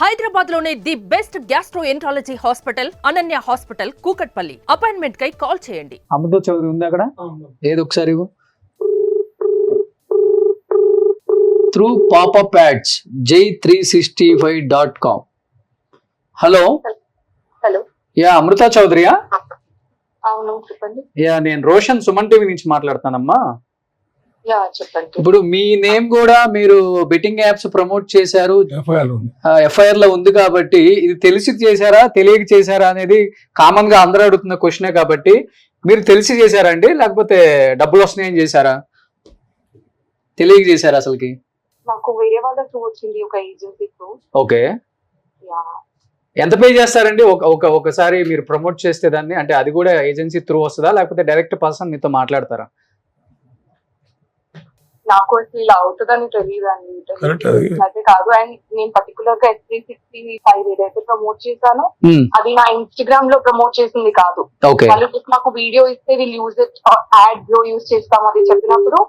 హైదరాబాద్ లోనే the best gastroenterology hospital Ananya hospital Kukatpally. Appointment కై call చేయండి. అమృత చౌదరి ఉంది అక్కడ, ఏదో ఒకసారి through popup ads j365.com. Hello hello, yeah Amrita చౌదరియా? అవును చెప్పండి. యా నేను రోషన్ సుమన్ టీవీ నుంచి మాట్లాడుతానమ్మా. యా చెప్పండి. ఇప్పుడు మీ నేమ్ కూడా మీరు బెట్టింగ్ యాప్స్ ప్రమోట్ చేశారు, ఎఫ్ఐఆర్ లో ఉంది కాబట్టి ఇది తెలిసి చేశారా తెలియక చేశారా అనేది కామన్ గా అందరూ అడుగుతున్న క్వశ్చనే. కాబట్టి మీరు తెలిసి చేశారా అండి, లేకపోతే డబ్బులు వస్తున్నాయని చేశారా, తెలియక చేశారా అసలుకి? నాకు వేరే వాళ్ళ త్రూ వచ్చింది, ఒక ఏజెన్సీ త్రూ. Okay, yeah. ఎంత పే చేస్తారండి ఒకసారి మీరు ప్రమోట్ చేస్తే దాన్ని? అంటే అది కూడా ఏజెన్సీ త్రూ వస్తుందా, లేకపోతే డైరెక్ట్ పర్సన్ మీతో మాట్లాడతారా? నాకు అసలు ఇలా అవుతుందని తెలియదండి, అయితే కాదు. అండ్ నేను పర్టికులర్ గా S365 ఏదైతే ప్రమోట్ చేశానో అది నా ఇన్స్టాగ్రామ్ లో ప్రమోట్ చేసింది కాదు. వాళ్ళు నాకు వీడియో ఇస్తే వీళ్ళు యూజ్ ఇట్ యాడ్ లో యూజ్ చేస్తాం అది చెప్పినప్పుడు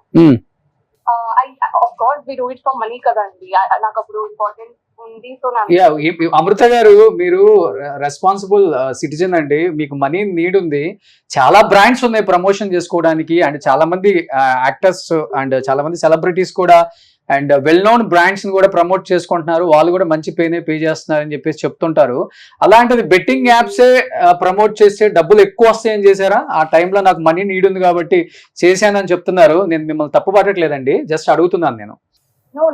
of course we do it for money కదండి. నాకు అప్పుడు ఇంపార్టెంట్ ఉంది. సో అమృత గారు, మీరు రెస్పాన్సిబుల్ సిటిజన్ అండి, మీకు మనీ నీడ్ ఉంది. చాలా బ్రాండ్స్ ఉన్నాయి ప్రమోషన్ చేసుకోవడానికి, అండ్ చాలా మంది యాక్టర్స్ అండ్ చాలా మంది సెలబ్రిటీస్ కూడా అండ్ వెల్ నోన్ బ్రాండ్స్ ని కూడా ప్రమోట్ చేసుకుంటున్నారు. వాళ్ళు కూడా మంచి పే చేస్తున్నారు అని చెప్పేసి చెప్తుంటారు. అలాంటిది బెట్టింగ్ యాప్సే ప్రమోట్ చేస్తే డబ్బులు ఎక్కువ వస్తాయని చేశారా? ఆ టైంలో నాకు మనీ నీడ్ ఉంది కాబట్టి చేశానని చెప్తున్నారు. నేను మిమ్మల్ని తప్పు పట్టట్లేదండి, జస్ట్ అడుగుతున్నాను నేను.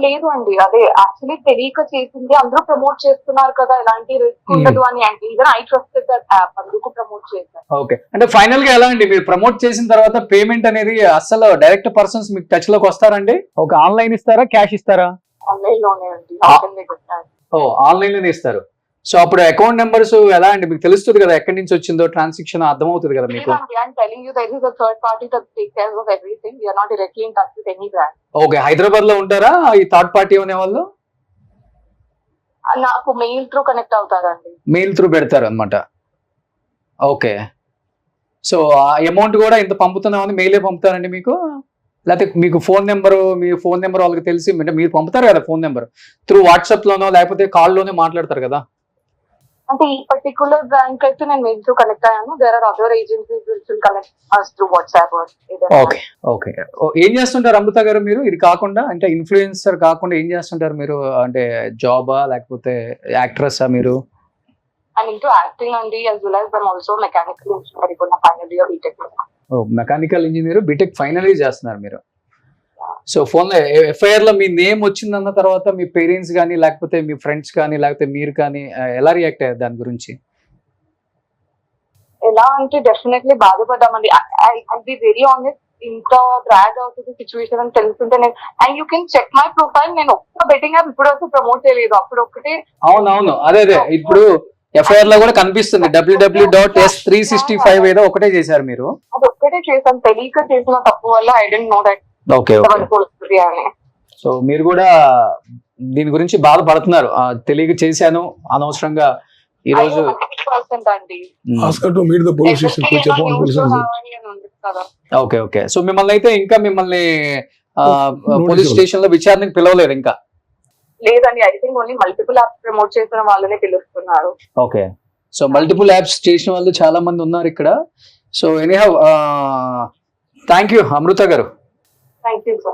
లేదు అండి, అదే యాక్చువల్లీ తెలియక చేసింది. అందరూ ప్రమోట్ చేస్తున్నారు కదా, ఎలాంటి రిస్క్ ఉండదు అని. అంటే even I trusted that app, అందుకు ప్రమోట్ చేశాను. ఓకే, అంటే ఫైనల్ గా ఎలా అండి, మీరు ప్రమోట్ చేసిన తర్వాత పేమెంట్ అనేది అసలు డైరెక్ట్ పర్సన్స్ మీకు టచ్ లోకి వస్తారండి? ఒక ఆన్లైన్ ఇస్తారా, క్యాష్ ఇస్తారా? ఆన్లైన్ లోనే అండి. ఓ, ఆన్లైన్ లోనే ఇస్తారు. సో అప్పుడు అకౌంట్ నెంబర్స్ ఎలా అండి, మీకు తెలుస్తుంది కదా ఎక్కడి నుంచి వచ్చిందో ట్రాన్సాక్షన్, అర్థమవుతుంది కదా మీకు? ఓకే, హైదరాబాద్ లో ఉంటారా ఈ థర్డ్ పార్టీ అనే వాళ్ళు? నాకు మెయిల్ త్రూ కనెక్ట్ అవుతారండి. మెయిల్ త్రూ పెడతారు అనమాట. ఓకే, సో ఆ అమౌంట్ కూడా ఇంత పంపుతున్నామని మెయిలే పంపుతారండి మీకు, లేకపోతే మీకు మీ ఫోన్ నెంబర్ వాళ్ళకి తెలిసి అంటే మీరు పంపుతారు కదా ఫోన్ నెంబర్ త్రూ వాట్సాప్ లోనో లేకపోతే కాల్ లోనే మాట్లాడతారు కదా? అంటే ఈ పర్టికులర్ బ్యాంక్ అయితే నేను మెయిల్ త్రూ కనెక్ట్ అయ్యాను. There are other agencies which will connect us through WhatsApp or okay okay. ఏం చేస్తుంటారు అమృత గారు మీరు? ఇది కాకుండా అంటే ఇన్ఫ్లుయెన్సర్ కాకుండా ఏం చేస్తుంటారు మీరు? అంటే జాబా లేకపోతే యాక్ట్రెస్సా మీరు? I'm into acting అండి, as well as I'm also mechanical engineer ఇప్పుడు నా final year B Tech. Oh, mechanical engineer B Tech final year చేస్తున్నారు మీరు. సో ఫోన్ ఎఫ్ఐఆర్ లో మీ నేమ్ వచ్చిందన్న తర్వాత మీ పేరెంట్స్ కానీ లేకపోతే మీ ఫ్రెండ్స్ కానీ లేకపోతే మీరు కానీ ఎలా రియాక్ట్ అయ్యారు దాని గురించి? ఎలా అంటే డెఫినెట్లీ బాధపడ్డామండి. ఐ బి వెరీ ఆనెస్ట్, ఇంకా డ్రాగ్ అవుతుంది సిచ్యువేషన్ అని తెలుస్తుంటే నేను, and you can check my profile, నేను ఒక్క బెట్టింగ్ యాప్ ఇప్పుడు వరకు ప్రమోట్ చేయలేదు. అప్పుడు ఒక్కటే. అవునవును, అదే ఇప్పుడు ఎఫ్ఐఆర్ లో కూడా కనిపిస్తుంది www.s365 ఏదో ఒకటే చేశారు మీరు. అది ఒక్కటే చేశాను, తెలియక చేసిన తప్పు వల్ల I don't know that. Okay, so మీరు కూడా దీని గురించి బాధపడుతున్నారు, తెలియక చేశాను అనవసరంగా ఈ రోజు. ఓకే ఓకే, సో మిమ్మల్ని అయితే ఇంకా పోలీస్ స్టేషన్ లో విచారణకు పిలవలేదు ఇంకా? లేదండి, I think only multiple apps promote చేసిన వాళ్ళనే పిలుస్తున్నారు. ఓకే, సో మల్టిపుల్ యాప్స్ చేసిన వాళ్ళు చాలా మంది ఉన్నారు ఇక్కడ. సో ఎనీహౌ, థ్యాంక్ యూ అమృత గారు. Thank you, sir.